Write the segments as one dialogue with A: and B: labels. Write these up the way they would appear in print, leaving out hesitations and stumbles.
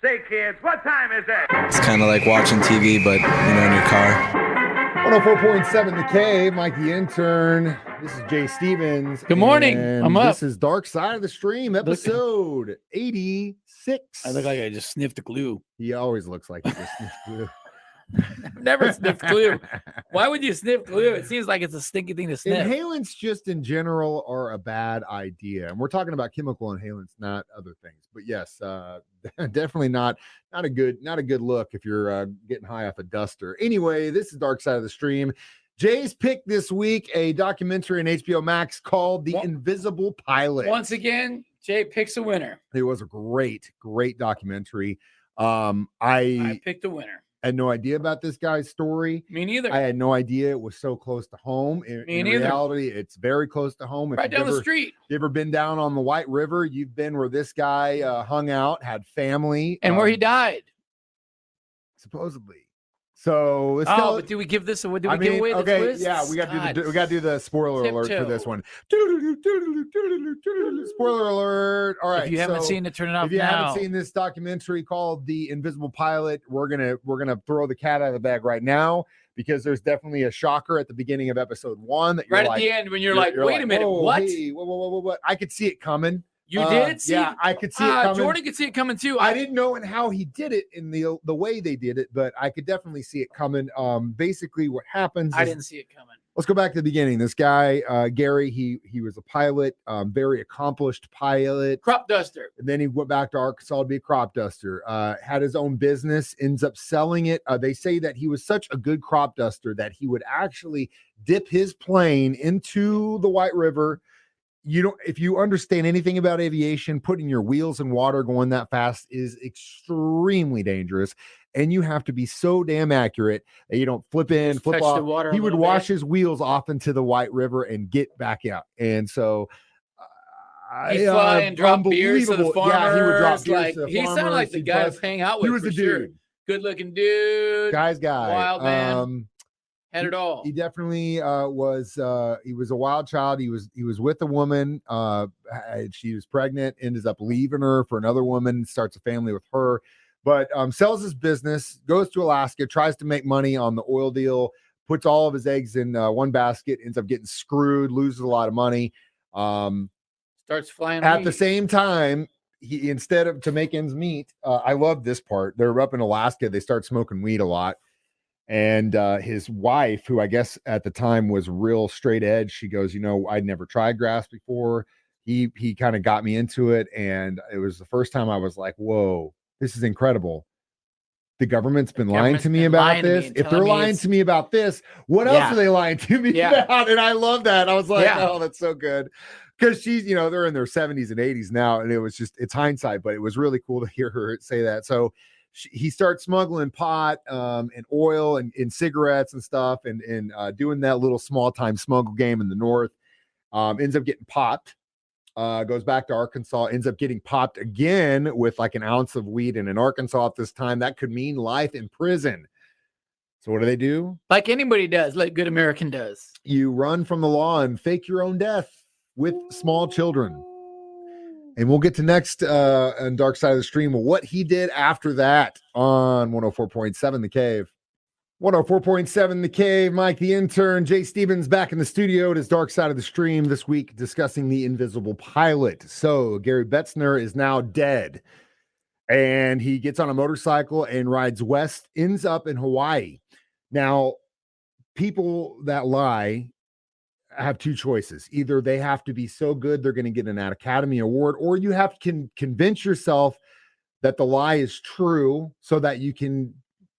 A: Say, kids, what time is it?
B: It's kind of like watching TV, but, in your car.
C: 104.7 The Cave, Mike the Intern. This is Jay Stevens.
D: Good morning. I'm up.
C: This is Dark Side of the Stream, episode 86.
D: I look like I just sniffed a glue.
C: He always looks like he just sniffed glue.
D: I've never sniffed glue. Why would you sniff glue? It seems like it's a stinky thing to sniff.
C: Inhalants just in general are a bad idea. And we're talking about chemical inhalants, not other things. But yes, definitely not a good look if you're getting high off a duster. Anyway, this is Dark Side of the Stream. Jay's pick this week, a documentary on HBO Max called The Invisible Pilot.
D: Once again, Jay picks a winner.
C: It was a great documentary.
D: I picked a winner.
C: I had no idea about this guy's story.
D: Me neither.
C: I had no idea it was so close to home. In reality, it's very close to home.
D: Right down the street.
C: You ever been down on the White River? You've been where this guy hung out, had family.
D: And where he died.
C: Supposedly. So
D: but do we give this? Do we give away the twist?
C: Yeah, we got to do the spoiler alert for this one. Spoiler alert! All right.
D: If you haven't seen it, turn it off.
C: If you haven't seen this documentary called The Invisible Pilot, we're gonna throw the cat out of the bag right now because there's definitely a shocker at the beginning of episode 1 that you're
D: right at the end when you're like, wait a minute, what?
C: Hey, what? I could see it coming.
D: You did see?
C: Yeah, I could see it coming.
D: Jordan could see it coming too.
C: I didn't know how he did it in the way they did it, but I could definitely see it coming. Basically, what happens?
D: I didn't see it coming.
C: Let's go back to the beginning. This guy, Gary, he was a pilot, very accomplished pilot,
D: crop duster.
C: And then he went back to Arkansas to be a crop duster. Had his own business, ends up selling it. They say that he was such a good crop duster that he would actually dip his plane into the White River. If you understand anything about aviation, putting your wheels in water going that fast is extremely dangerous. And you have to be so damn accurate that you don't flip in, flip off. He would wash his wheels off into the White River and get back out. And so
D: he'd fly and drop beers to the farmers.
C: Yeah, he would drop beers to the farmers.
D: He sounded like the guy to hang out with.
C: He was the dude.
D: Good looking dude.
C: Guy's guy.
D: Wild man. Had it all.
C: He definitely was. He was a wild child. He was with a woman. She was pregnant. Ended up leaving her for another woman. Starts a family with her, but sells his business. Goes to Alaska. Tries to make money on the oil deal. Puts all of his eggs in one basket. Ends up getting screwed. Loses a lot of money.
D: Starts flying
C: at the same time. He instead of to make ends meet. I love this part. They're up in Alaska. They start smoking weed a lot. And his wife, who I guess at the time was real straight edge, she goes, I'd never tried grass before. He kind of got me into it. And it was the first time I was like, whoa, this is incredible. The government's been lying to me about this. If they're lying to me about this, what else are they lying to me about? And I love that. I was like, oh, that's so good. Because she's, they're in their 70s and 80s now. And it was just, it's hindsight, but it was really cool to hear her say that. So he starts smuggling pot and oil and cigarettes and stuff and doing that little small time smuggle game in the north. Ends up getting popped. Goes back to Arkansas. Ends up getting popped again with like an ounce of weed. And in Arkansas at this time, that could mean life in prison. So what do?
D: Like anybody does, like good American does.
C: You run from the law and fake your own death with small children. And we'll get to next on Dark Side of the Stream what he did after that on 104.7 The Cave. 104.7 The Cave, Mike the Intern, Jay Stevens back in the studio. It is Dark Side of the Stream this week discussing The Invisible Pilot. So Gary Betzner is now dead. And he gets on a motorcycle and rides west, ends up in Hawaii. Now, people that lie have two choices. Either they have to be so good they're going to get an Academy Award, or you have to convince yourself that the lie is true so that you can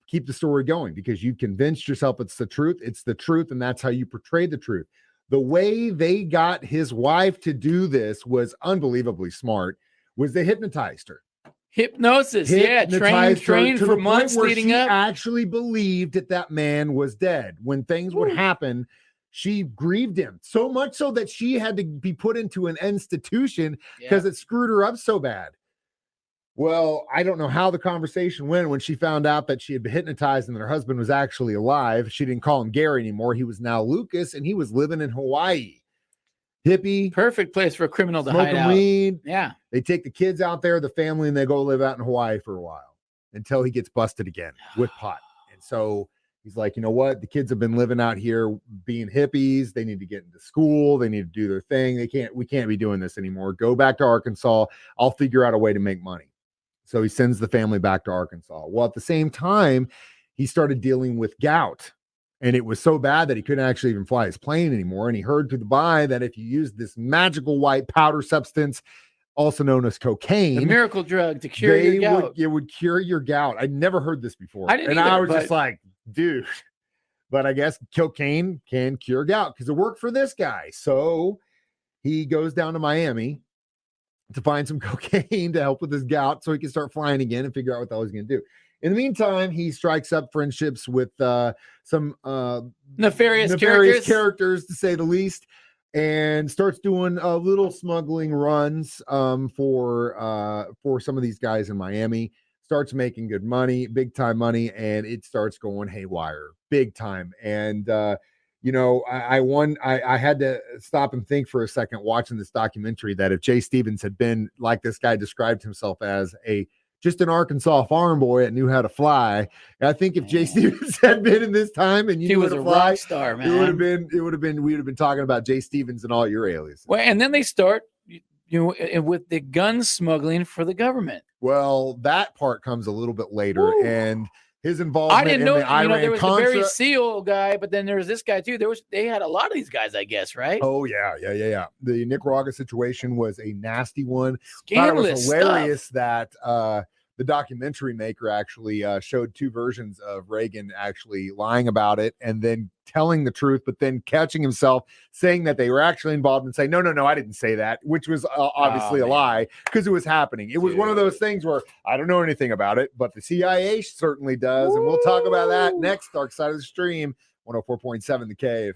C: keep the story going because you convinced yourself it's the truth, and that's how you portray the truth. The way they got his wife to do this was unbelievably smart, was they hypnotized her.
D: Hypnosis, trained for months leading up.
C: She actually believed that man was dead. When things would happen, she grieved him so much so that she had to be put into an institution because it screwed her up so bad. Well, I don't know how the conversation went when she found out that she had been hypnotized and that her husband was actually alive. She didn't call him Gary anymore. He was now Lucas, and he was living in Hawaii. Hippie.
D: Perfect place for a criminal to hide out.
C: Weed.
D: Yeah.
C: They take the kids out there, the family, and they go live out in Hawaii for a while. until he gets busted again with pot. And so he's like, you know what? The kids have been living out here being hippies. They need to get into school. They need to do their thing. We can't be doing this anymore. Go back to Arkansas. I'll figure out a way to make money. So he sends the family back to Arkansas. Well, at the same time, he started dealing with gout. And it was so bad that he couldn't actually even fly his plane anymore. And he heard through the by that if you use this magical white powder substance, also known as cocaine,
D: the miracle drug to cure your gout.
C: It would cure your gout. I'd never heard this before.
D: I didn't
C: and
D: either,
C: I was just like, dude. But I guess cocaine can cure gout because it worked for this guy. So he goes down to Miami to find some cocaine to help with his gout so he can start flying again and figure out what the hell he's going to do. In the meantime, he strikes up friendships with some
D: nefarious
C: characters, to say the least, and starts doing little smuggling runs for some of these guys in Miami. Starts making good money, big time money, and it starts going haywire, big time. And I had to stop and think for a second watching this documentary that if Jay Stevens had been like this guy described himself as just an Arkansas farm boy that knew how to fly. I think if Jay Stevens had been in this time and
D: he was a rock star, man,
C: we would have been talking about Jay Stevens and all your aliases.
D: Well, and then they start, with the gun smuggling for the government.
C: Well, that part comes a little bit later, and his involvement.
D: I didn't know.
C: The Iran
D: there was
C: Contra.
D: the Barry Seal guy, but then there was this guy too. They had a lot of these guys, I guess, right?
C: Oh yeah. The Nicaragua situation was a nasty one.
D: Scandalous.
C: It was hilarious that the documentary maker actually showed two versions of Reagan actually lying about it and then telling the truth, but then catching himself saying that they were actually involved and saying, no, I didn't say that, which was obviously a lie because it was happening. It was one of those things where I don't know anything about it, but the CIA certainly does. And we'll talk about that next. Dark Side of the Stream, 104.7 The Cave.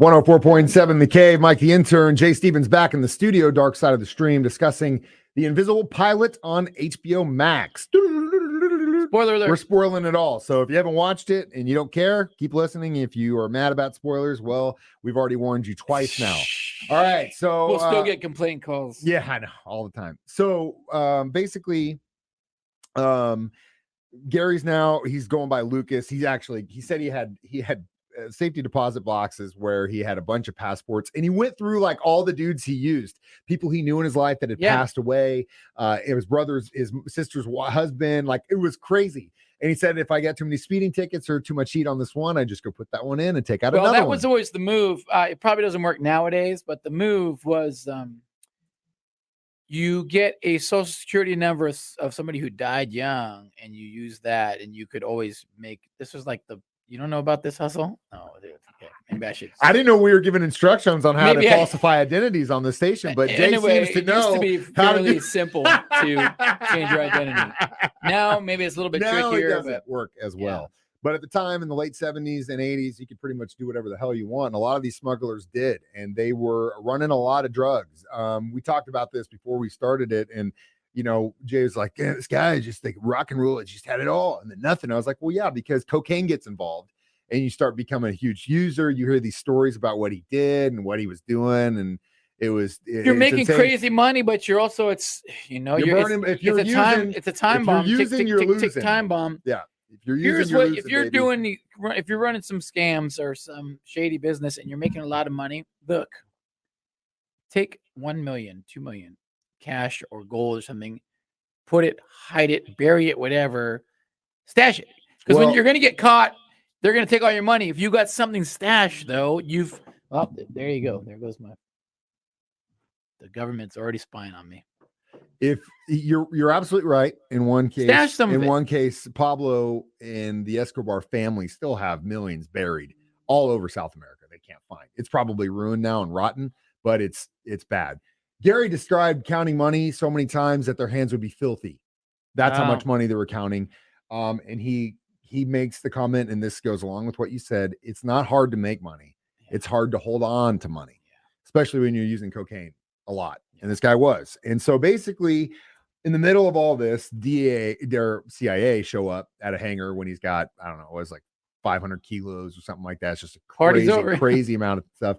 C: 104.7 The Cave. Mike the Intern, Jay Stevens back in the studio, Dark Side of the Stream, discussing The Invisible Pilot on HBO Max.
D: Spoiler alert.
C: We're spoiling it all. So if you haven't watched it and you don't care, keep listening. If you are mad about spoilers, well, we've already warned you twice now. All right. So
D: we'll still get complaint calls.
C: Yeah, I know, all the time. So basically, Gary's he's going by Lucas. He said he had safety deposit boxes where he had a bunch of passports, and he went through like all the dudes he used, people he knew in his life that had passed away, his brother's, his sister's husband. Like, it was crazy. And he said, if I get too many speeding tickets or too much heat on this one, I just go put that one in and take out another one.
D: Well, that was always the move. It probably doesn't work nowadays, but the move was you get a social security number of somebody who died young, and you use that, and you could always this was like you don't know about this hustle? No, dude. Okay. Maybe I should.
C: I didn't know we were given instructions on how to falsify identities on the station, but Jay seems to know.
D: It used to be fairly simple to change your identity. Now, maybe it's a little bit trickier.
C: It doesn't work as well. But at the time, in the late 70s and 80s, you could pretty much do whatever the hell you want. And a lot of these smugglers did, and they were running a lot of drugs. We talked about this before we started it, and Jay was like, this guy is just like rock and roll. It just had it all and then nothing. I was like, well, yeah, because cocaine gets involved and you start becoming a huge user. You hear these stories about what he did and what he was doing. And
D: you're making insane. Crazy money, but you're also, it's a time bomb. Tick time bomb.
C: Yeah. If you're using,
D: if you're running some scams or some shady business and you're making a lot of money, look, take 1 million, 2 million. Cash or gold or something, put it, hide it, bury it, whatever, stash it. Because when you're going to get caught, they're going to take all your money. If you got something stashed, though, there you go. There goes the government's already spying on me.
C: If you're absolutely right. In one case,
D: stash some of it.
C: One case, Pablo and the Escobar family still have millions buried all over South America. They can't find. It's probably ruined now and rotten, but it's bad. Gary described counting money so many times that their hands would be filthy. That's how much money they were counting. And he makes the comment, and this goes along with what you said, it's not hard to make money. It's hard to hold on to money, especially when you're using cocaine a lot. And this guy was. And so basically, in the middle of all this, their CIA show up at a hangar when he's got, I don't know, it was like 500 kilos or something like that. It's just a crazy amount of stuff.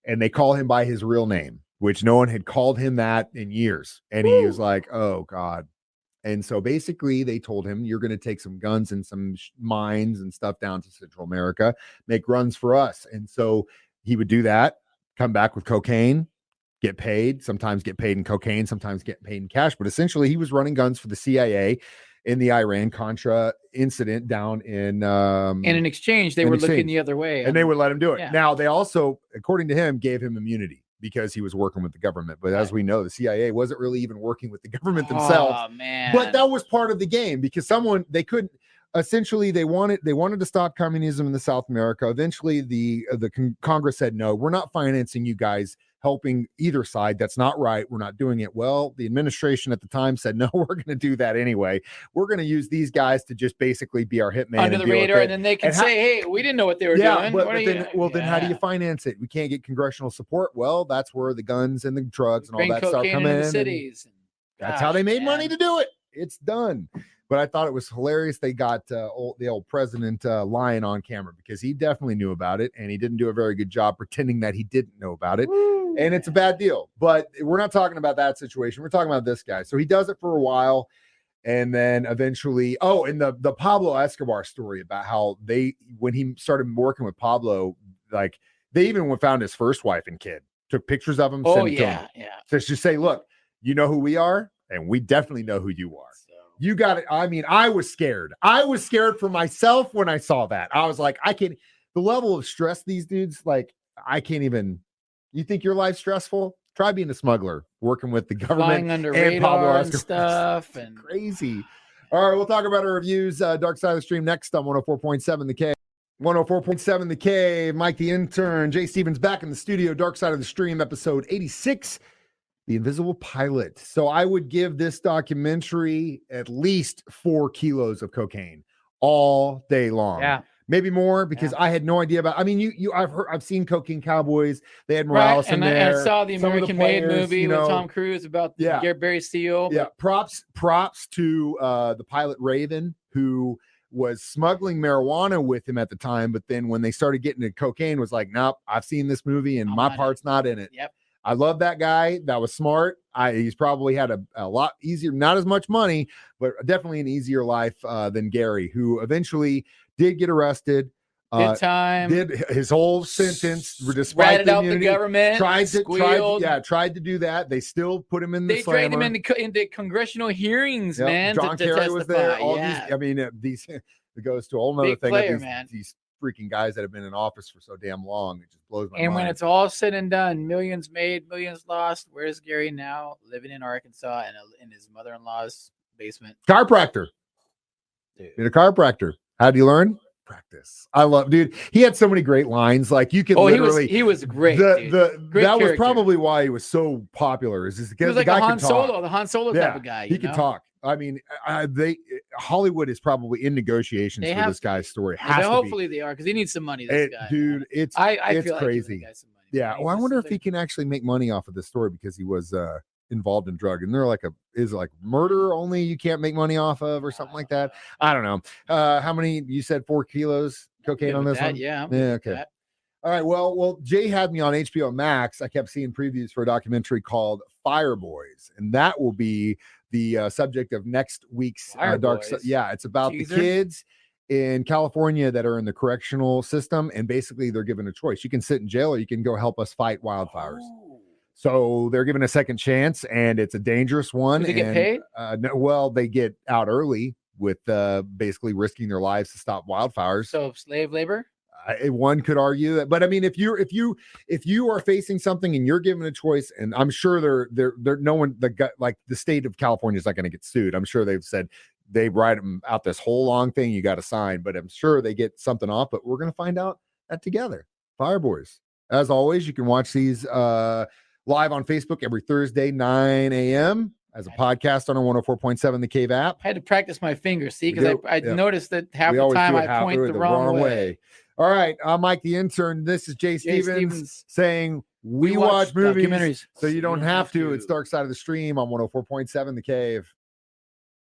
C: And they call him by his real name, which no one had called him that in years. And he was like, oh God. And so basically they told him, you're going to take some guns and some mines and stuff down to Central America, make runs for us. And so he would do that, come back with cocaine, get paid, sometimes get paid in cocaine, sometimes get paid in cash. But essentially he was running guns for the CIA in the Iran-Contra incident down in
D: and in exchange, they were looking the other way.
C: And they would let him do it.
D: Yeah.
C: Now, they also, according to him, gave him immunity because he was working with the government. But as we know, the CIA wasn't really even working with the government themselves.
D: Oh, man.
C: But that was part of the game because they couldn't, essentially they wanted to stop communism in the South America. Eventually the Congress said, no, we're not financing you guys helping either side. That's not right. We're not doing it. Well, the administration at the time said, no, we're going to do that anyway. We're going to use these guys to just basically be our hitman
D: under the radar, and then they can say, hey, we didn't know what they were doing.
C: Then how do you finance it? We can't get congressional support. Well, that's where the guns and the drugs and all that start coming in.
D: Cities.
C: That's how they made money to do it. It's done. But I thought it was hilarious they got the old president lying on camera because he definitely knew about it, and he didn't do a very good job pretending that he didn't know about it. Woo. And it's a bad deal. But we're not talking about that situation. We're talking about this guy. So he does it for a while, and then eventually, and the Pablo Escobar story about how when he started working with Pablo, like they even found his first wife and kid, took pictures of him, sent it to him.
D: Yeah.
C: So just say, look, you know who we are, and we definitely know who you are. You got it. I mean, I was scared. I was scared for myself when I saw that. I was like, the level of stress these dudes, like, I can't even. You think your life's stressful? Try being a smuggler, working with the government.
D: Flying under radar and stuff. And
C: crazy. All right, we'll talk about our reviews. Dark Side of the Stream next on 104.7 The K. 104.7 The K. Mike the Intern. Jay Stevens back in the studio. Dark Side of the Stream, episode 86. The Invisible Pilot. So I would give this documentary at least 4 kilos of cocaine all day long.
D: Yeah.
C: Maybe more because I had no idea about. I mean, I've seen Cocaine Cowboys. They had Morales in there.
D: I saw the American Made movie with Tom Cruise about Barry Seal.
C: Yeah. Props to the pilot Raven, who was smuggling marijuana with him at the time, but then when they started getting to cocaine, was like, nope, I've seen this movie and my part's not in it.
D: Yep.
C: I love that guy. That was smart. He's probably had a lot easier, not as much money, but definitely an easier life than Gary, who eventually did get arrested. Did his whole sentence despite the immunity,
D: the government.
C: Tried to do that. They still put him in the slammer.
D: They dragged him into congressional hearings, man.
C: John Kerry was there. All these. I mean, it goes to a whole nother thing.
D: Player,
C: these freaking guys that have been in office for so damn long. It just blows my mind.
D: And when it's all said and done, millions made, millions lost. Where's Gary now? Living in Arkansas in his mother-in-law's basement.
C: Chiropractor. Dude. Been a chiropractor. How do you learn? Practice. I love, dude. He had so many great lines. Like you could literally.
D: He was great.
C: Great that
D: character.
C: Was probably why he was so popular. Is because
D: he was like the Han Solo type of guy.
C: He could talk. I mean, Hollywood is probably in negotiations for this guy's story.
D: Hopefully they are because he needs some money. This guy,
C: dude,
D: it's
C: crazy.
D: Like some money.
C: Yeah. Well, I wonder if he can actually make money off of this story because he was involved in drug, and they're like is like murder only you can't make money off of or something like that. I don't know. How many you said 4 kilos cocaine on this one?
D: Yeah.
C: Okay. All right. Well, Jay had me on HBO Max. I kept seeing previews for a documentary called Fire Boys, and that will be the subject of next week's Dark Side. Yeah, it's about the kids in California that are in the correctional system, and basically they're given a choice. You can sit in jail or you can go help us fight wildfires. So they're given a second chance, and it's a dangerous one.
D: Do they get paid?
C: No, they get out early with basically risking their lives to stop wildfires.
D: So slave labor?
C: One could argue that, but I mean, if you are facing something and you're given a choice, and I'm sure they're no one like the state of California is not going to get sued. I'm sure they've said they write them out this whole long thing you got to sign, but I'm sure they get something off. But we're going to find out that together. Fire Boys. As always, you can watch these live on Facebook every Thursday, 9 a.m. as a podcast on our 104.7 The Cave app.
D: I had to practice my fingers, see, because I noticed that half the time I point the wrong way.
C: All right, I'm Mike the Intern. This is Jay Stevens saying we watch movies so you don't have to. It's Dark Side of the Stream on 104.7 The Cave.